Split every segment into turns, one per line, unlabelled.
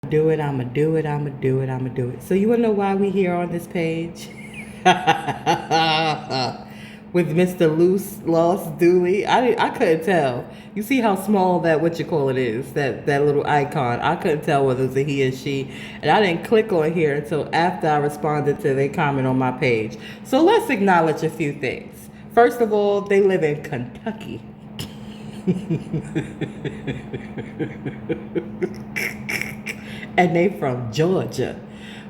Do it, I'ma do it, I'ma do it, I'ma do it. So you wanna know why we here on this page? With Mr. Loose Lost Dooley. I couldn't tell. You see how small that what you call it is, that little icon. I couldn't tell whether it was a he or she. And I didn't click on here until after I responded to their comment on my page. So let's acknowledge a few things. First of all, they live in Kentucky. And they from Georgia.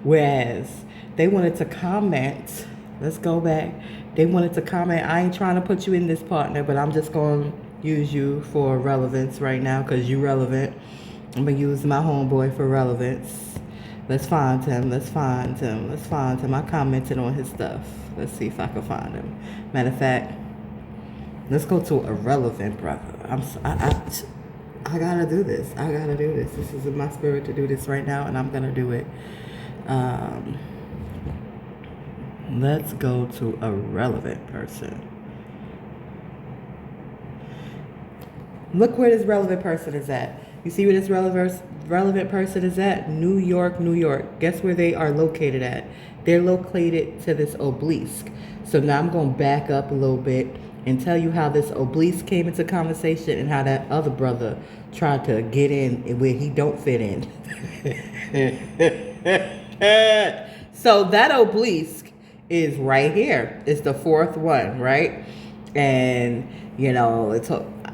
Whereas they wanted to comment, let's go back. They wanted to comment, I ain't trying to put you in this, partner, but I'm just going to use you for relevance right now because you relevant. I'm going to use my homeboy for relevance. Let's find him. Let's find him. Let's find him. I commented on his stuff. Let's see if I can find him. Matter of fact, let's go to a relevant brother. I gotta do this. I gotta do this. This is in my spirit to do this right now, and I'm gonna do it. Um, let's go to a relevant person. Look where this relevant person is at. You see where this relevant person is at? New York, New York. Guess where they are located at? They're located to this obelisk. So now I'm going to back up a little bit and tell you how this obelisk came into conversation and how that other brother tried to get in where he don't fit in. So that obelisk is right here. It's the fourth one, right? And, you know,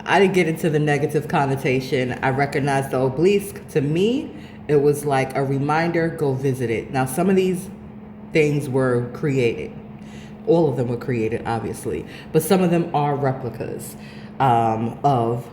I didn't get into the negative connotation. I recognized the obelisk. To me, it was like a reminder, go visit it. Now, some of these things were created. All of them were created, obviously. But some of them are replicas of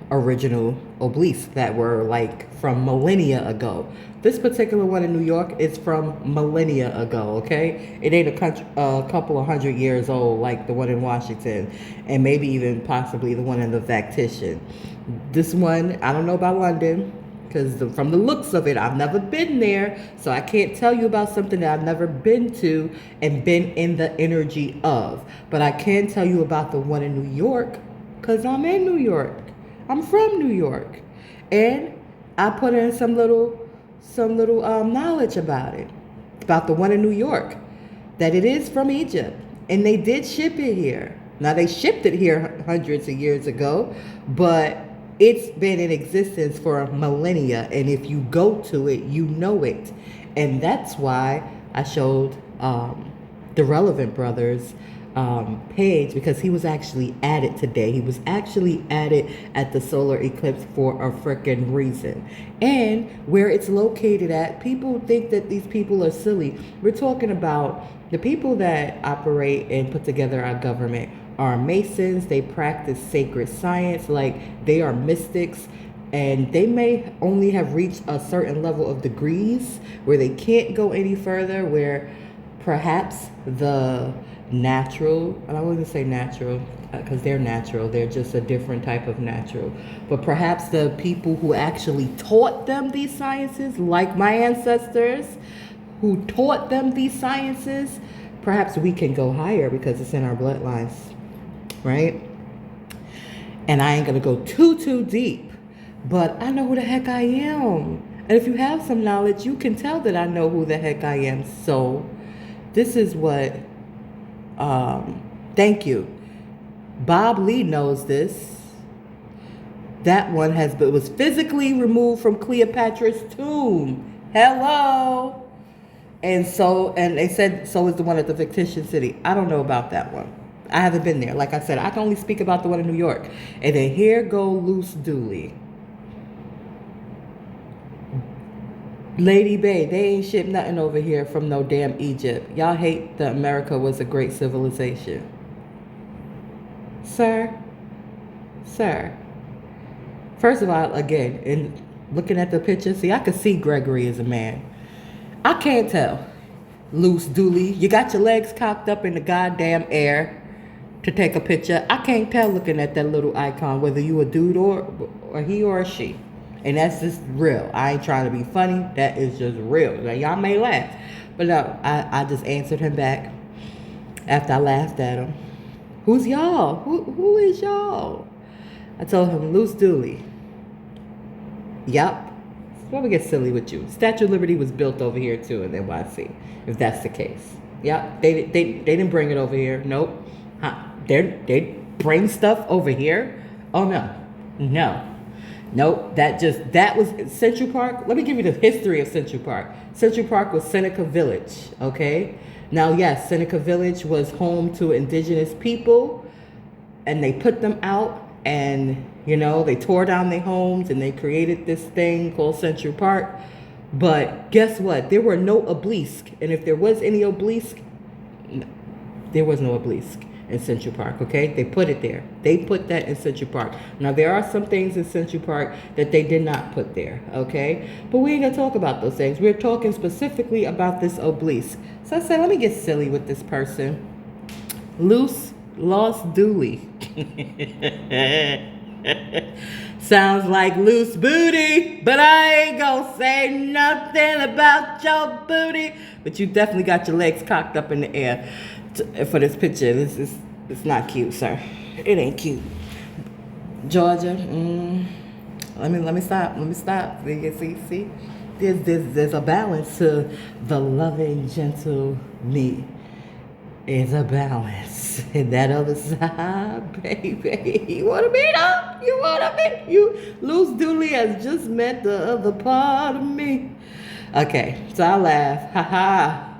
original obelisks that were like from millennia ago. This particular one in New York is from millennia ago, okay? It ain't a couple of 100 years old like the one in Washington, and maybe even possibly the one in the Vatican. This one, I don't know about London, because from the looks of it, I've never been there, so I can't tell you about something that I've never been to and been in the energy of. But I can tell you about the one in New York, because I'm in New York. I'm from New York. And I put in some little knowledge about it, about the one in New York, that it is from Egypt. And they did ship it here. Now, they shipped it here hundreds of years ago, but it's been in existence for millennia, and if you go to it, you know it. And that's why I showed the Relevant Brothers page, because he was actually added today. He was actually added at the solar eclipse for a freaking reason. And where it's located at, people think that these people are silly. We're talking about the people that operate and put together our government are Masons. They practice sacred science, like they are mystics, and they may only have reached a certain level of degrees where they can't go any further, where perhaps the natural, and I wouldn't say natural because they're natural, they're just a different type of natural, but perhaps the people who actually taught them these sciences, like my ancestors who taught them these sciences, perhaps we can go higher because it's in our bloodlines, right? And I ain't gonna go too deep, but I know who the heck I am. And if you have some knowledge, you can tell that I know who the heck I am. So this is what, thank you. Bob Lee knows this. That one was physically removed from Cleopatra's tomb. Hello. And they said so is the one at the fictitious city. I don't know about that one. I haven't been there. Like I said, I can only speak about the one in New York. And then here go Loose Dooley. Lady Bay, they ain't shipped nothing over here from no damn Egypt. Y'all hate that America was a great civilization. Sir. First of all, again, in looking at the picture, see, I can see Gregory as a man. I can't tell. Loose Dooley, you got your legs cocked up in the goddamn air to take a picture. I can't tell looking at that little icon whether you a dude or he or a she. And that's just real. I ain't trying to be funny. That is just real. Now, y'all may laugh. But no, I just answered him back after I laughed at him. Who's y'all? Who is y'all? I told him, Loose Dooley. Yup. Let me get silly with you. Statue of Liberty was built over here too in NYC, if that's the case. Yeah, they didn't bring it over here. Nope. Huh. They bring stuff over here. Oh no, no, nope. That was Central Park. Let me give you the history of Central Park. Central Park was Seneca Village. Okay. Now yes, Seneca Village was home to indigenous people, and they put them out, and they tore down their homes and they created this thing called Central Park. But guess what? There were no obelisk, and if there was any obelisk, there was no obelisk in Central Park. Okay, they put it there. They put that in Central Park. Now there are some things in Central Park that they did not put there. Okay, but we ain't gonna talk about those things. We're talking specifically about this obelisk. So I said, let me get silly with this person. Lost Dooley. Sounds like loose booty, but I ain't gonna say nothing about your booty. But you definitely got your legs cocked up in the air for this picture. It's not cute, sir. It ain't cute. Georgia, let me stop. See, there's a balance to the loving, gentle me. Is a balance. And that other side, baby. You wanna meet up? You Loose Dooley has just met the other part of me. Okay, so I laugh. Ha.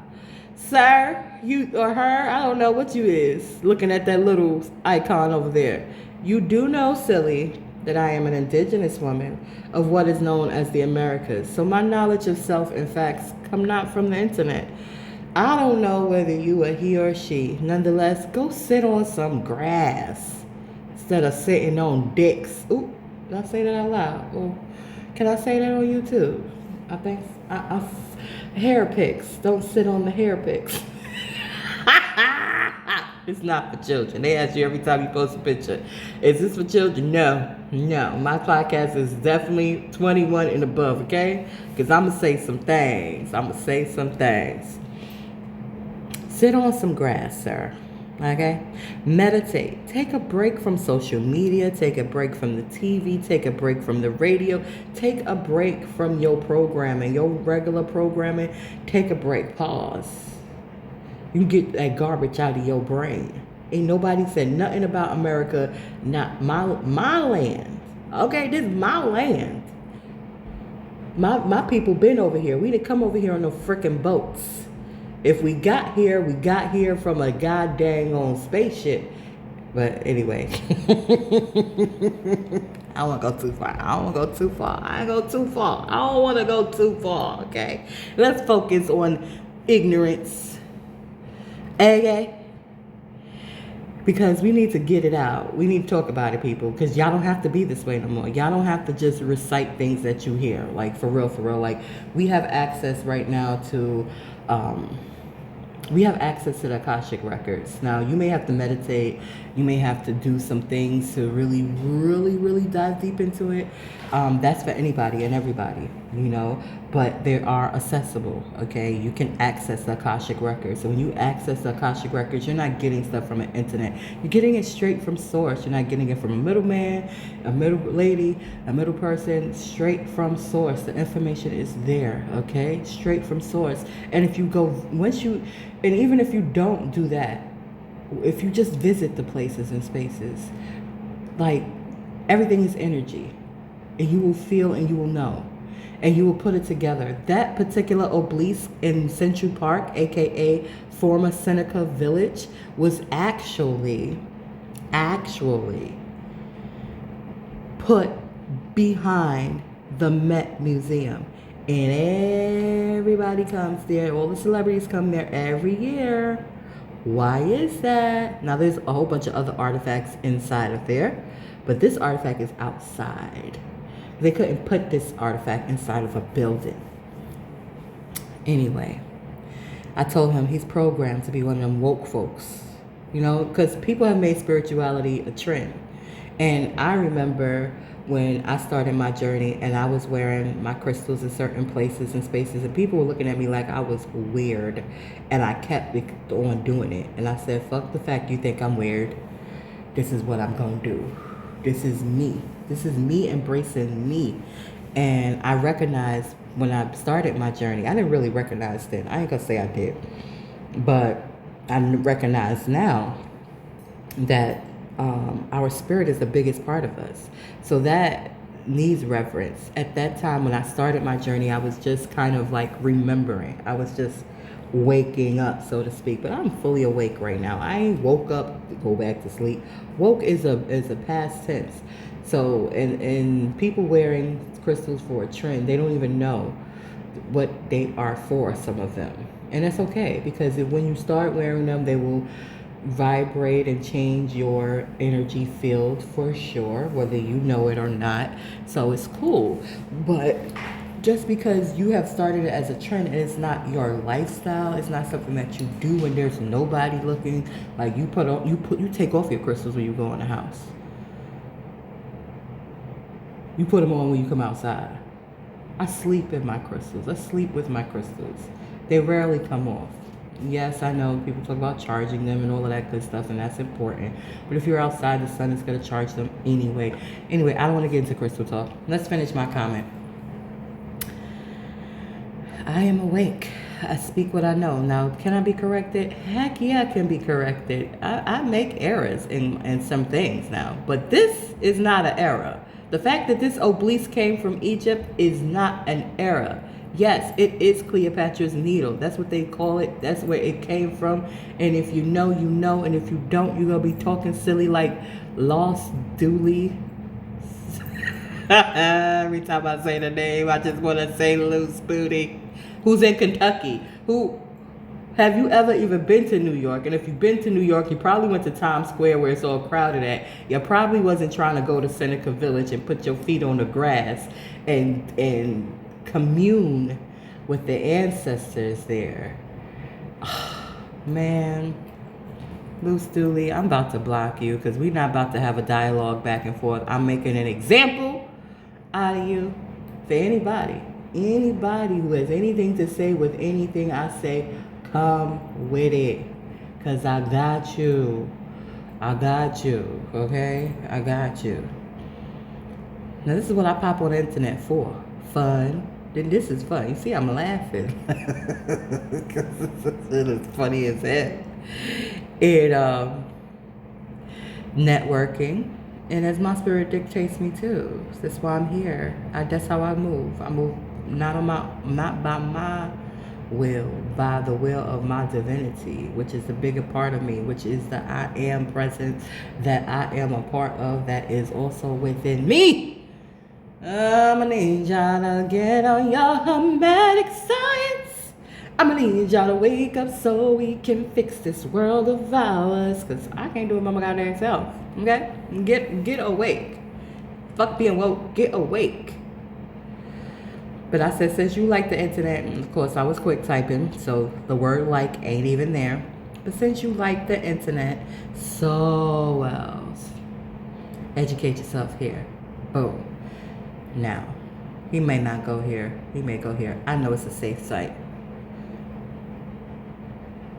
Sir, you or her, I don't know what you is, looking at that little icon over there. You do know, silly, that I am an indigenous woman of what is known as the Americas. So my knowledge of self and facts come not from the internet. I don't know whether you are he or she. Nonetheless, go sit on some grass instead of sitting on dicks. Ooh, did I say that out loud? Ooh, can I say that on YouTube? I think hair picks. Don't sit on the hair picks. It's not for children. They ask you every time you post a picture, is this for children? No. My podcast is definitely 21 and above, okay? Because I'm going to say some things. Sit on some grass, sir. Okay? Meditate. Take a break from social media. Take a break from the TV. Take a break from the radio. Take a break from your programming, your regular programming. Take a break. Pause. You get that garbage out of your brain. Ain't nobody said nothing about America, not my land. Okay? This is my land. My people been over here. We didn't come over here on no freaking boats. If we got here from a goddamn on spaceship. But anyway, I don't want to go too far. I don't want to go too far, okay? Let's focus on ignorance. Okay? Because we need to get it out. We need to talk about it, people. Because y'all don't have to be this way no more. Y'all don't have to just recite things that you hear. Like, for real. Like, we have access right now to... we have access to the Akashic Records. Now, you may have to meditate. You may have to do some things to really dive deep into it. That's for anybody and everybody, But they are accessible, okay? You can access the Akashic Records. So when you access the Akashic Records, you're not getting stuff from the internet. You're getting it straight from source. You're not getting it from a middleman, a middle lady, a middle person. Straight from source. The information is there, okay? Straight from source. And if you go, and even if you don't do that, if you just visit the places and spaces, like, everything is energy. And you will feel and you will know. And you will put it together. That particular obelisk in Central Park, aka former Seneca Village, was actually put behind the Met Museum. And everybody comes there. All the celebrities come there every year. Why is that? Now, there's a whole bunch of other artifacts inside of there. But this artifact is outside. They couldn't put this artifact inside of a building. Anyway, I told him he's programmed to be one of them woke folks. Because people have made spirituality a trend. And I remember when I started my journey and I was wearing my crystals in certain places and spaces, and people were looking at me like I was weird. And I kept on doing it. And I said, fuck the fact you think I'm weird. This is what I'm going to do. This is me. This is me embracing me. And I recognized when I started my journey, I didn't really recognize then. I ain't gonna say I did, but I recognize now that our spirit is the biggest part of us. So that needs reverence. At that time, when I started my journey, I was just kind of like remembering. I was just waking up, so to speak. But I'm fully awake right now. I ain't woke up to go back to sleep. Woke is a past tense. So and people wearing crystals for a trend, they don't even know what they are for, some of them. And that's okay, because when you start wearing them, they will vibrate and change your energy field for sure, whether you know it or not. So it's cool. But just because you have started it as a trend and it's not your lifestyle, it's not something that you do when there's nobody looking. Like you take off your crystals when you go in the house. You put them on when you come outside. I sleep in my crystals. I sleep with my crystals. They rarely come off. Yes, I know people talk about charging them and all of that good stuff, and that's important. But if you're outside, the sun is going to charge them anyway. Anyway, I don't want to get into crystal talk. Let's finish my comment. I am awake. I speak what I know. Now, can I be corrected? Heck yeah, I can be corrected. I make errors in some things now. But this is not an error. The fact that this obelisk came from Egypt is not an error. Yes, it is Cleopatra's needle. That's what they call it. That's where it came from. And if you know, you know. And if you don't, you're going to be talking silly like Lost Dooley. Every time I say the name, I just want to say Loose Booty. Who's in Kentucky? Have you ever even been to New York? And if you've been to New York, you probably went to Times Square where it's all crowded at. You probably wasn't trying to go to Seneca Village and put your feet on the grass and commune with the ancestors there. Oh, man, Loose Dooley, I'm about to block you because we're not about to have a dialogue back and forth. I'm making an example out of you for anybody who has anything to say with anything I say. Come with it, because I got you, okay? I got you. Now, this is what I pop on the internet for. Fun. Then this is fun. You see, I'm laughing. It is funny as heck. Networking. And as my spirit dictates me too. That's why I'm here. That's how I move. I move not by my will, by the will of my divinity, which is the bigger part of me, which is the I am presence that I am a part of, that is also within me. I'm gonna need y'all to get on your hermetic science. I'm gonna need y'all to wake up so we can fix this world of ours, because I can't do it by my goddamn self. Okay? Get awake. Fuck being woke. Get awake. But I said, since you like the internet, and of course I was quick typing, so the word like ain't even there. But since you like the internet so well, educate yourself here. Boom. Now, he may not go here. He may go here. I know it's a safe site.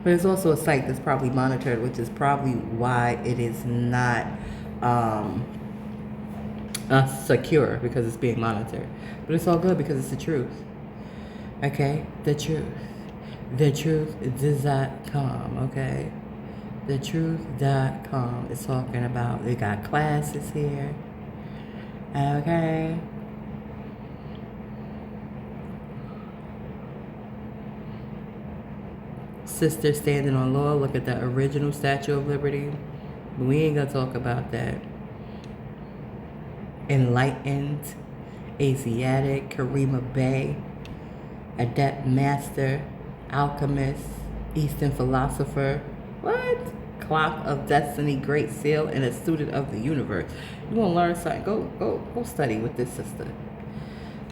But it's also a site that's probably monitored, which is probably why it is not secure, because it's being monitored. But it's all good because it's the truth. Okay? The truth. TheTruth.com, okay? TheTruth.com is talking about, they got classes here. Okay? Sister standing on law. Look at the original Statue of Liberty. We ain't gonna talk about that. Enlightened, Asiatic, Karima Bay, Adept Master, Alchemist, Eastern Philosopher. What? Clock of Destiny, Great Seal, and a Student of the Universe. You want to learn something? Go study with this sister.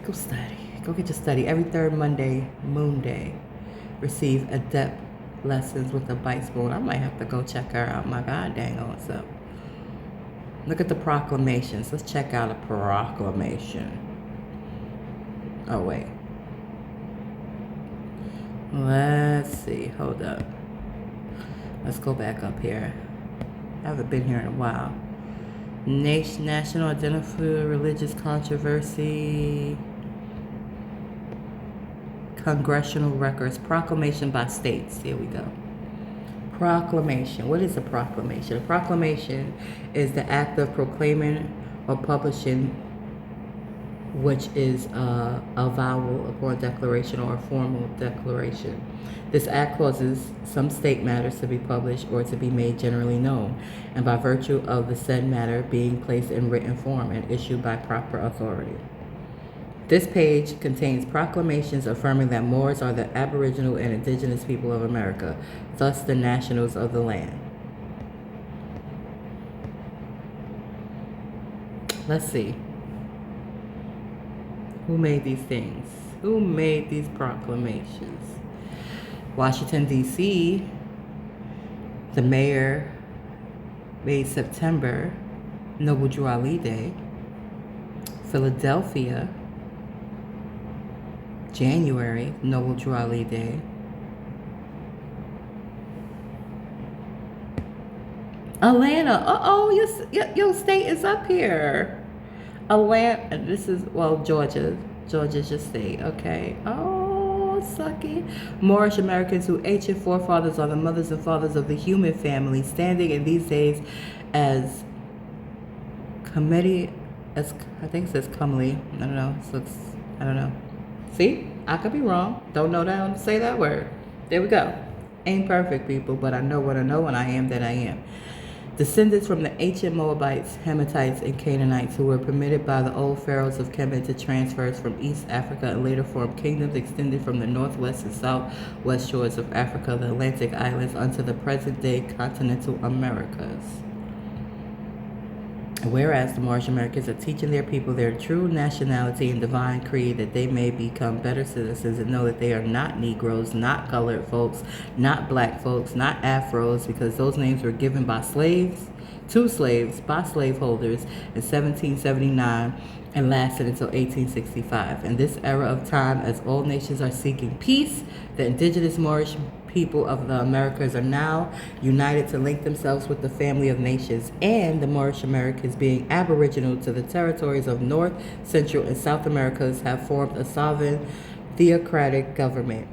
Go study. Go get your study. Every third Monday, Moon Day, receive Adept lessons with a bite spoon. I might have to go check her out. My God dang on self. Look at the proclamations. Let's check out a proclamation. Oh, wait. Let's see. Hold up. Let's go back up here. I haven't been here in a while. National Identified Religious Controversy. congressional records, proclamation by states. Here we go. Proclamation. What is a proclamation? A proclamation is the act of proclaiming or publishing, which is a vowel upon declaration or a formal declaration. This act causes some state matters to be published or to be made generally known, and by virtue of the said matter being placed in written form and issued by proper authority. This page contains proclamations affirming that Moors are the aboriginal and indigenous people of America, thus the nationals of the land. Let's see. Who made these things? Who made these proclamations? Washington, D.C., the mayor made September Noble Drew Ali Day. Philadelphia, January, Noble Drew Ali Day. Atlanta, your state is up here. Atlanta, this is, well, Georgia's your state, okay. Oh, sucky. Moorish Americans whose ancient forefathers are the mothers and fathers of the human family, standing in these days as committee, as I think it says comely. I don't know. So it's, I don't know. See, I could be wrong. Don't know that. I don't say that word. There we go. Ain't perfect, people, but I know what I know, and I am that I am. Descendants from the ancient Moabites, Hamathites, and Canaanites who were permitted by the old pharaohs of Kemet to transfers from East Africa and later formed kingdoms extended from the northwest and southwest shores of Africa, the Atlantic islands, unto the present-day continental Americas. Whereas the Moorish Americans are teaching their people their true nationality and divine creed, that they may become better citizens and know that they are not Negroes, not colored folks, not black folks, not Afros, because those names were given by slaves, to slaves, by slaveholders in 1779 and lasted until 1865. In this era of time, as all nations are seeking peace, the indigenous Moorish people of the Americas are now united to link themselves with the family of nations, and the Moorish Americans, being aboriginal to the territories of North, Central, and South Americas, have formed a sovereign theocratic government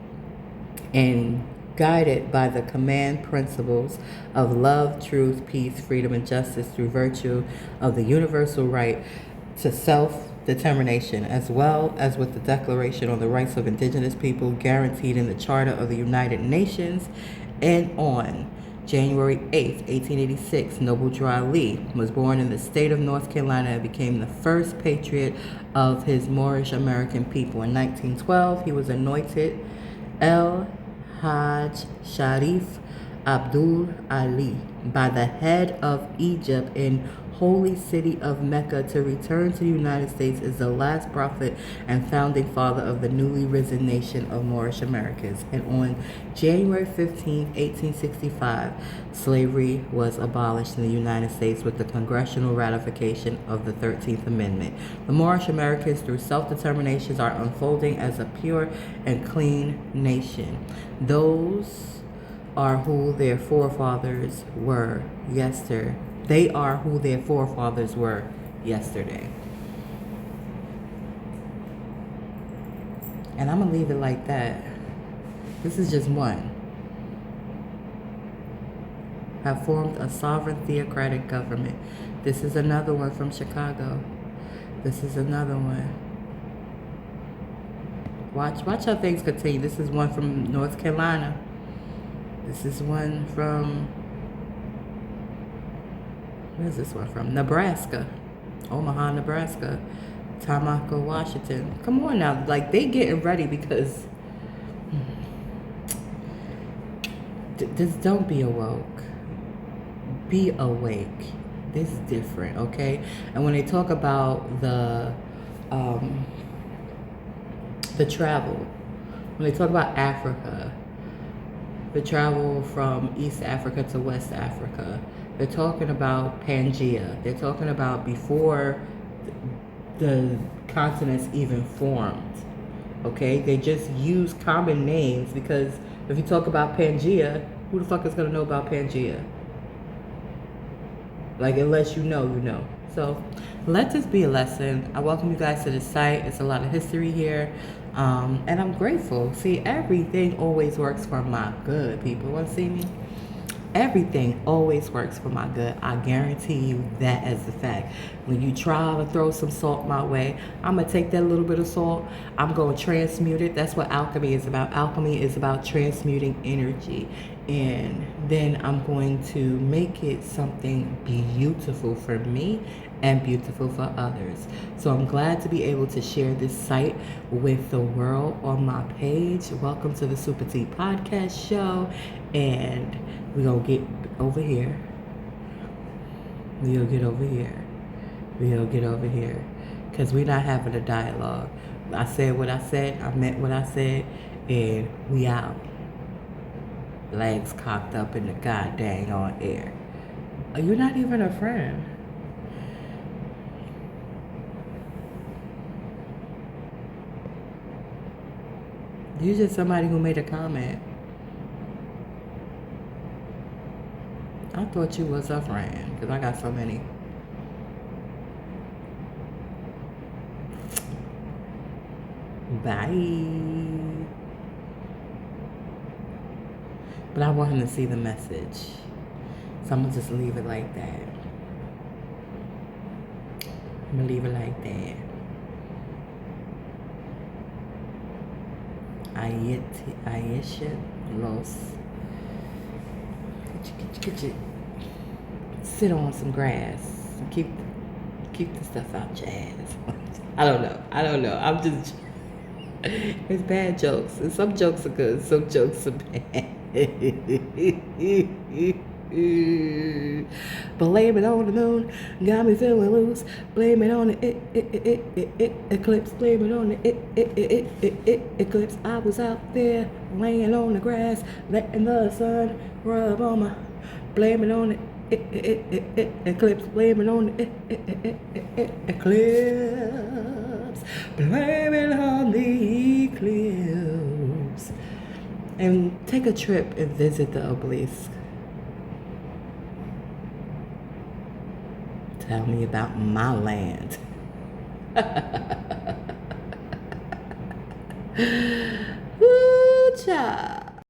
and guided by the command principles of love, truth, peace, freedom, and justice through virtue of the universal right to self-determination, as well as with the Declaration on the Rights of Indigenous People guaranteed in the Charter of the United Nations. And on January 8th, 1886, Noble Drew Ali was born in the state of North Carolina and became the first patriot of his Moorish American people. In 1912, he was anointed El Hajj Sharif Abdul Ali by the head of Egypt in holy city of Mecca to return to the United States as the last prophet and founding father of the newly risen nation of Moorish Americans. And on January 15, 1865, slavery was abolished in the United States with the congressional ratification of the 13th Amendment. The Moorish Americans, through self-determination, are unfolding as a pure and clean nation. Those are who their forefathers were yesterday. They are who their forefathers were yesterday. And I'm going to leave it like that. This is just one. Have formed a sovereign theocratic government. This is another one from Chicago. This is another one. Watch how things continue. This is one from North Carolina. This is one from... Where's this one from? Nebraska. Omaha, Nebraska. Tamaka, Washington. Come on now. Like, they getting ready because... Just don't be awoke. Be awake. This is different, okay? And when they talk about the travel, when they talk about Africa, the travel from East Africa to West Africa, they're talking about Pangea. They're talking about before the continents even formed. Okay? They just use common names because if you talk about Pangea, who the fuck is going to know about Pangea? Like, unless you know, you know. So, let this be a lesson. I welcome you guys to the site. It's a lot of history here. And I'm grateful. See, everything always works for my good. People want to see me? Everything always works for my good. I guarantee you that as a fact. When you try to throw some salt my way, I'm going to take that little bit of salt. I'm going to transmute it. That's what alchemy is about. Alchemy is about transmuting energy. And then I'm going to make it something beautiful for me and beautiful for others. So I'm glad to be able to share this site with the world on my page. Welcome to the Super T Podcast Show. And we're going to get over here. We're going to get over here. We're going to get over here. Because we're not having a dialogue. I said what I said. I meant what I said. And we out. Legs cocked up in the goddamn on air. You're not even a friend. You're just somebody who made a comment. I thought you was a friend because I got so many. Bye. But I want him to see the message. So I'm going to just leave it like that. I'm going to leave it like that. Aisha Los. Get you. Sit on some grass. Keep the stuff out your ass. I don't know. I'm just. It's bad jokes. And some jokes are good. Some jokes are bad. Blame it on the moon, got me feeling loose. Blame it on the eclipse. Blame it on the eclipse. I was out there laying on the grass, letting the sun rub on my. Blame it on the eclipse. Blame it on the eclipse. Blame it on the eclipse. And take a trip and visit the obelisk. Tell me about my land. Ooh, child.